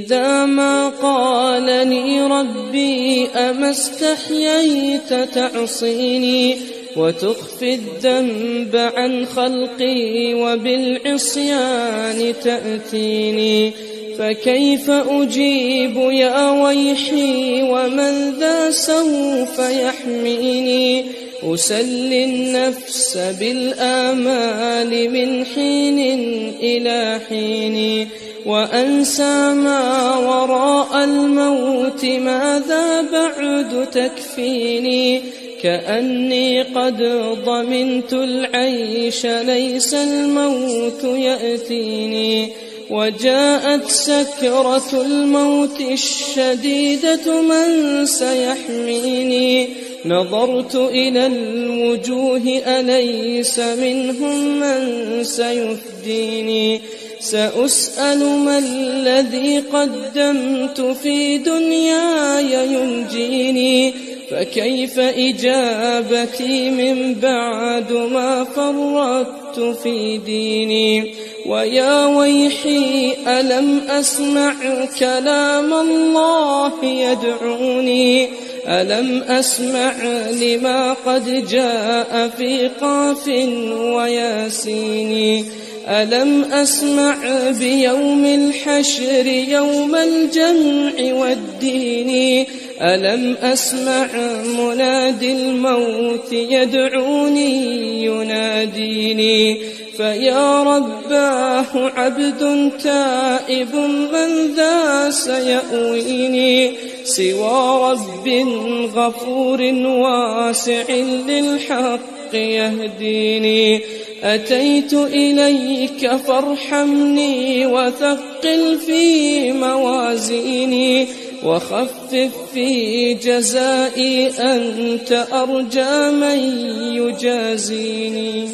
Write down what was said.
إذا ما قالني ربي أما استحييت تعصيني وتخفي الذنب عن خلقي وبالعصيان تأتيني، فكيف أجيب يا ويحي ومن ذا سوف يحميني؟ أسلي النفس بالآمال من حين إلى حين، وأنسى ما وراء الموت ماذا بعد تكفيني؟ كأني قد ضمنت العيش ليس الموت يأتيني، وجاءت سكرة الموت الشديدة من سيحميني؟ نظرت إلى الوجوه أليس منهم من سيفديني؟ سأسأل ما الذي قدمت في دنياي ينجيني، فكيف إجابتي من بعد ما فرطت في ديني؟ ويا ويحي ألم أسمع كلام الله يدعوني؟ ألم أسمع لما قد جاء في قاف وياسين؟ ألم أسمع بيوم الحشر يوم الجمع والدين؟ ألم أسمع منادي الموت يدعوني يناديني؟ فيا رباه عبد تائب من ذا سيأويني؟ سوى رب غفور واسع للحق يهديني. أتيت إليك فارحمني وثقل في موازيني، وخفف في جزائي أنت أرجى من يجازيني.